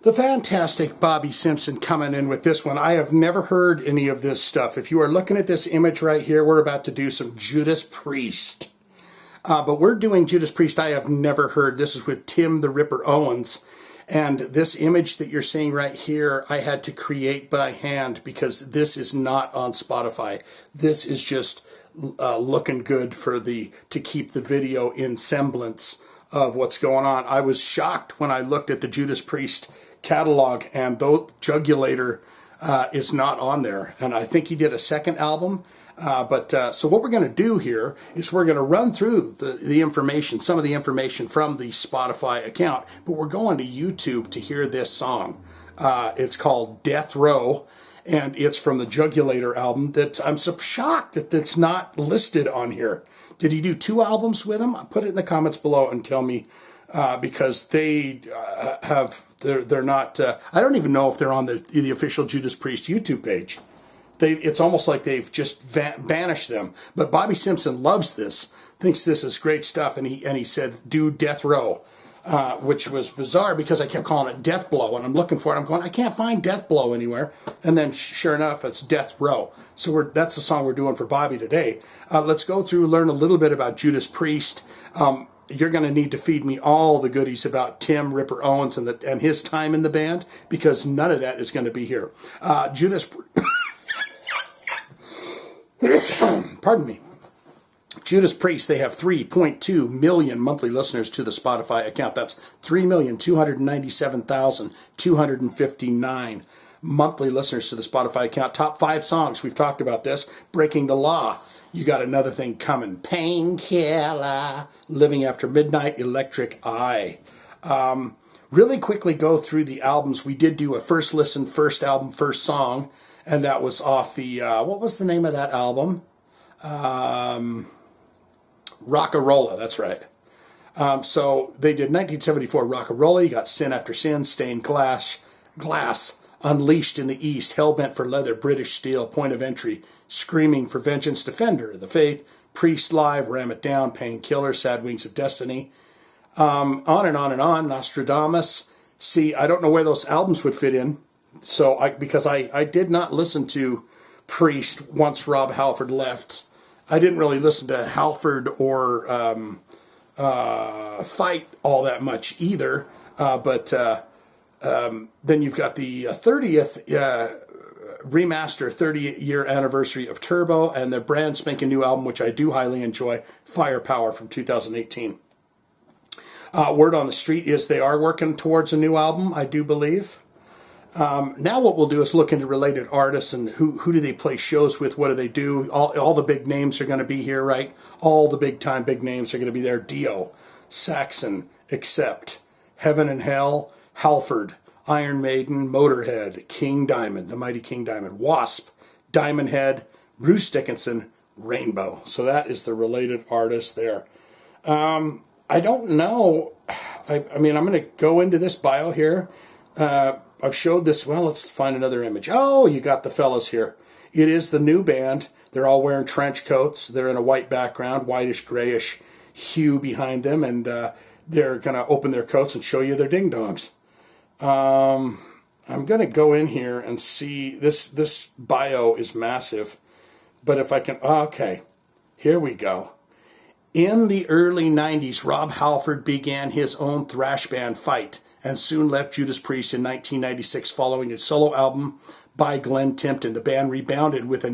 The fantastic Bobby Simpson coming in with this one. I have never heard any of this stuff. If you are looking at this image right here, we're about to do some Judas Priest. But we're doing Judas Priest I have never heard. This is with Tim the Ripper Owens. And this image that you're seeing right here, I had to create by hand because this is not on Spotify. This is just looking good to keep the video in semblance of what's going on. I was shocked when I looked at the Judas Priest catalog, and though Jugulator is not on there, and I think he did a second album. So what we're going to do here is we're going to run through the information, some of the information from the Spotify account, but we're going to YouTube to hear this song. It's called Death Row, and it's from the Jugulator album. I'm so shocked that it's not listed on here. Did he do 2 albums with him? Put it in the comments below and tell me, because they they're not. I don't even know if they're on the official Judas Priest YouTube page. It's almost like they've just banished them. But Bobby Simpson loves this, thinks this is great stuff, and he said do Death Row, which was bizarre because I kept calling it Death Blow, and I'm looking for it. I'm going, I can't find Death Blow anywhere, and then sure enough, it's Death Row. So that's the song we're doing for Bobby today. Let's go through, learn a little bit about Judas Priest. You're going to need to feed me all the goodies about Tim Ripper Owens and his time in the band, because none of that is going to be here. Pardon me. Judas Priest, they have 3.2 million monthly listeners to the Spotify account. That's 3,297,259 monthly listeners to the Spotify account. Top 5 songs, we've talked about this. Breaking the Law, You Got Another Thing Coming. Painkiller, Living After Midnight, Electric Eye. Really quickly go through the albums. We did do a first listen, first album, first song. And that was off the, what was the name of that album? Rockarola, that's right. So they did 1974 Rockarola. You got Sin After Sin, Stained Glass, Unleashed in the East, Hellbent for Leather, British Steel, Point of Entry, Screaming for Vengeance, Defender of the Faith, Priest Live, Ram It Down, Painkiller, Sad Wings of Destiny, on and on and on, Nostradamus. See, I don't know where those albums would fit in. So because I did not listen to Priest once Rob Halford left. I didn't really listen to Halford or Fight all that much either. But then you've got the 30th remaster, 30-year anniversary of Turbo, and the brand spanking new album, which I do highly enjoy, Firepower from 2018. Word on the street is they are working towards a new album, I do believe. Now what we'll do is look into related artists and who do they play shows with, what do they do. All the big names are going to be here, right? All the big names are going to be there. Dio, Saxon, Accept, Heaven and Hell, Halford, Iron Maiden, Motorhead, King Diamond, the mighty King Diamond, Wasp, Diamond Head, Bruce Dickinson, Rainbow. So that is the related artist there. I don't know. I mean, I'm going to go into this bio here. I've showed this. Well, let's find another image. Oh, you got the fellas here. It is the new band. They're all wearing trench coats. They're in a white background, whitish, grayish hue behind them, and they're going to open their coats and show you their ding-dongs. I'm going to go in here and see. This bio is massive, but if I can... Okay, here we go. In the early 90s, Rob Halford began his own thrash band, Fight, and soon left Judas Priest in 1996 following a solo album by Glenn Tipton. The band rebounded with a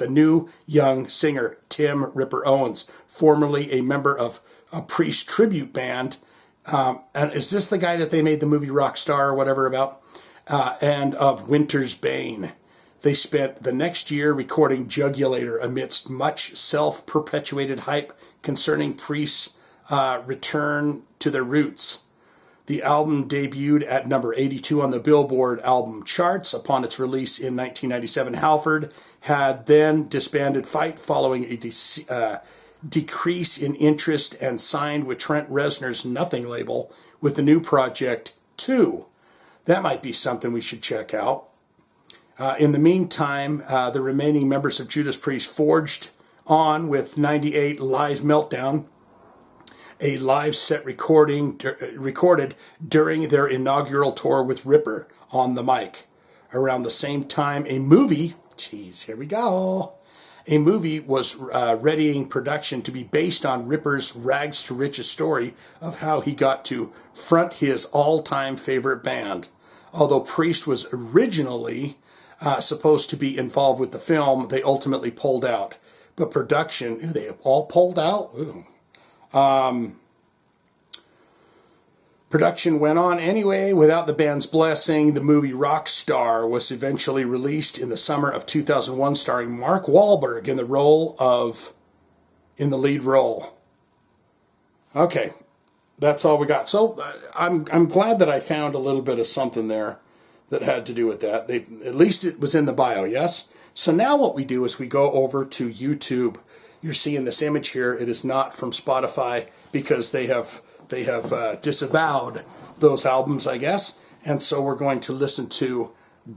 new young singer, Tim Ripper Owens, formerly a member of a Priest tribute band. And is this the guy that they made the movie Rockstar or whatever about? And of Winter's Bane. They spent the next year recording Jugulator amidst much self-perpetuated hype concerning Priest's return to their roots. The album debuted at number 82 on the Billboard album charts upon its release in 1997. Halford had then disbanded Fight following a decrease in interest and signed with Trent Reznor's Nothing label with the new project 2. That might be something we should check out. In the meantime, the remaining members of Judas Priest forged on with 98 Live Meltdown a live set recorded during their inaugural tour with Ripper on the mic. Around the same time, a movie, here we go, a movie was readying production to be based on Ripper's rags to riches story of how he got to front his all-time favorite band. Although Priest was originally supposed to be involved with the film, they ultimately pulled out. But production, they all pulled out? Production went on anyway without the band's blessing. The movie Rockstar was eventually released in the summer of 2001, starring Mark Wahlberg in the lead role. Okay, that's all we got. So I'm glad that I found a little bit of something there that had to do with that. At least it was in the bio, yes? So now what we do is we go over to YouTube. You're seeing this image here. It is not from Spotify because they have disavowed those albums, I guess. And so we're going to listen to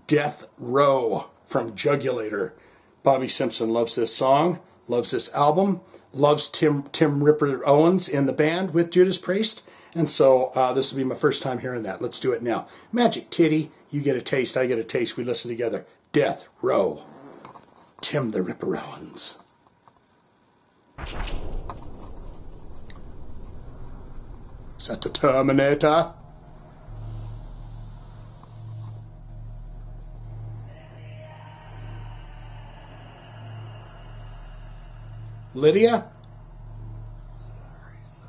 Death Row from Jugulator. Bobby Simpson loves this song, loves this album, loves Tim Ripper Owens in the band with Judas Priest. And so this will be my first time hearing that. Let's do it now. Magic Titty, you get a taste, I get a taste. We listen together. Death Row. Tim the Ripper Owens. Is that the Terminator? Lydia? Sorry, son.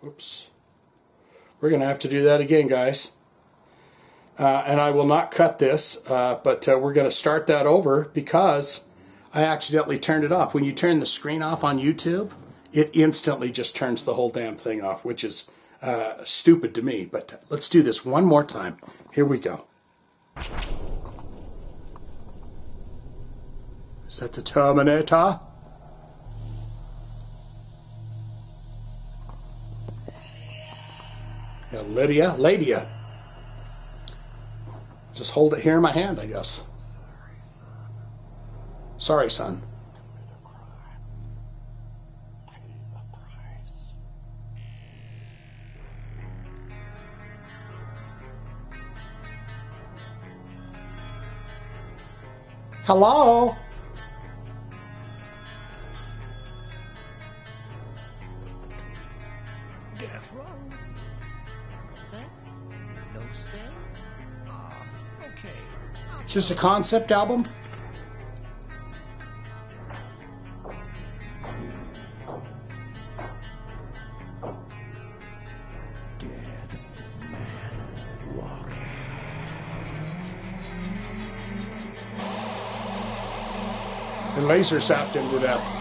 Oops. We're going to have to do that again, guys. And I will not cut this, but we're going to start that over because I accidentally turned it off. When you turn the screen off on YouTube, it instantly just turns the whole damn thing off, which is stupid to me. But let's do this one more time. Here we go. Is that the Terminator? Yeah, Lydia. Just hold it here in my hand, I guess. Sorry, son. Hello? Death Row? Is that no stay? Okay. Is this a concept album? Dead man walking. And laser zapped him to death.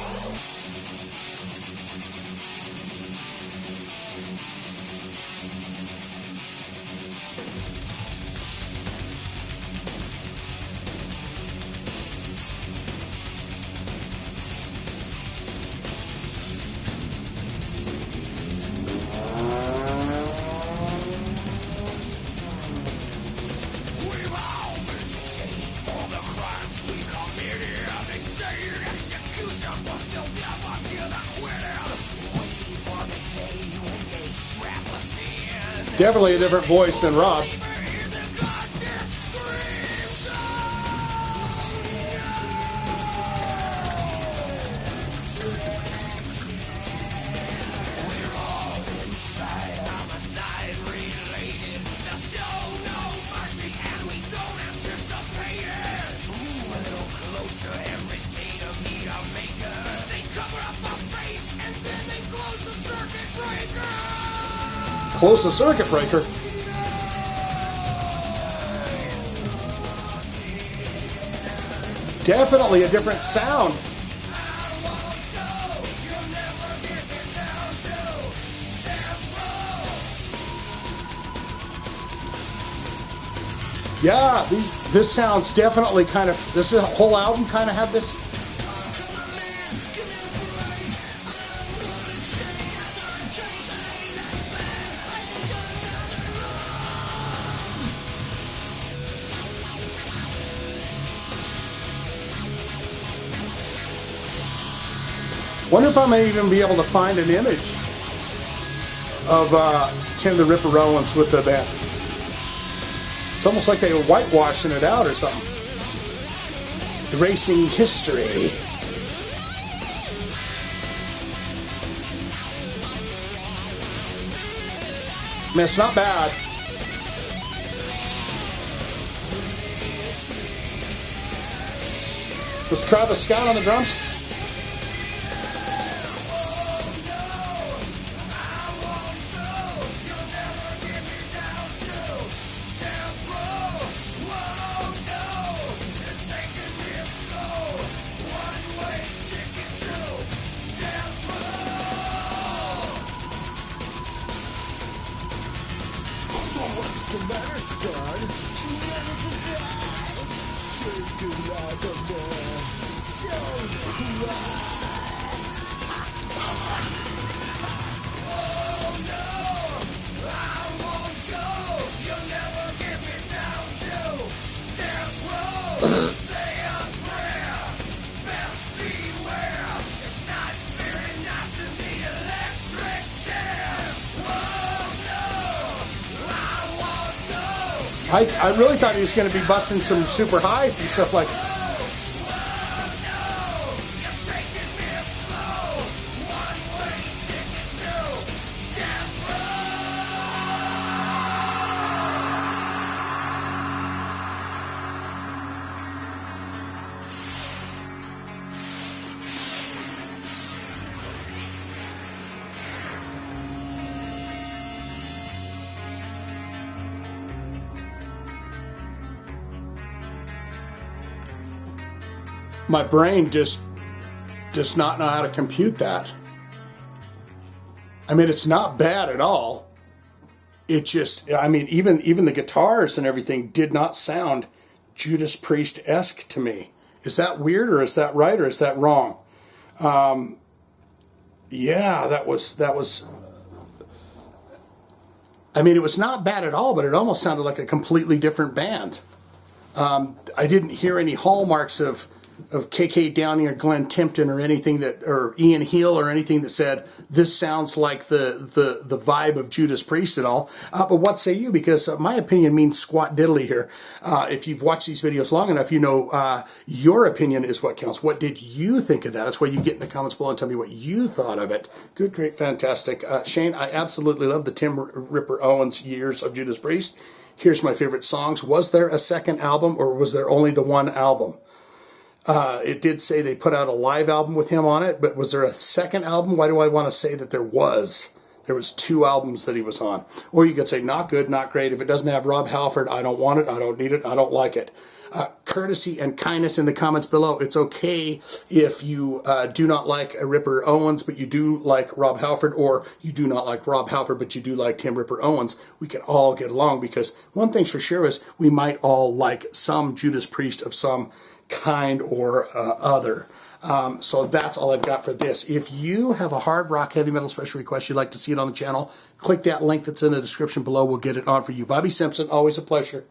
Definitely a different voice than Rob. Close the circuit breaker. Definitely a different sound. Yeah, this sounds definitely kind of, this whole album kind of have this. Wonder if I may even be able to find an image of Tim the Ripper Owens with the band. It's almost like they were whitewashing it out or something. Erasing history. Man, it's not bad. Was Travis Scott on the drums? I really thought he was going to be busting some super highs and stuff like that. My brain just does not know how to compute that. I mean, it's not bad at all. It just, I mean, even the guitars and everything did not sound Judas Priest-esque to me. Is that weird, or is that right, or is that wrong? Yeah, that was. I mean, it was not bad at all, but it almost sounded like a completely different band. I didn't hear any hallmarks of KK Downing or Glenn Tipton or anything that, or Ian Hill or anything that said this sounds like the vibe of Judas Priest at all. But what say you? Because my opinion means squat diddly here. If you've watched these videos long enough, you know your opinion is what counts. What did you think of that? That's why you get in the comments below and tell me what you thought of it. Good, great, fantastic. Shane, I absolutely love the Tim Ripper Owens years of Judas Priest. Here's my favorite songs. Was there a second album, or was there only the one album? It did say they put out a live album with him on it, but was there a second album? Why do I want to say that there was? There was 2 albums that he was on. Or you could say not good, not great. If it doesn't have Rob Halford, I don't want it, I don't need it, I don't like it. Courtesy and kindness in the comments below. It's okay if you do not like Ripper Owens, but you do like Rob Halford, or you do not like Rob Halford, but you do like Tim Ripper Owens. We can all get along, because one thing's for sure is we might all like some Judas Priest of some kind or other. So that's all I've got for this. If you have a hard rock heavy metal special request you'd like to see it on the channel, click that link that's in the description below. We'll get it on for you. Bobby Simpson, always a pleasure.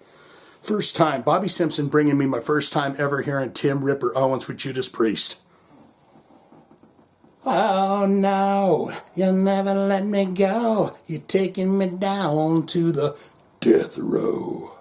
First time, Bobby Simpson bringing me my first time ever hearing Tim Ripper Owens with Judas Priest. Oh no, you'll never let me go. You're taking me down to the death row.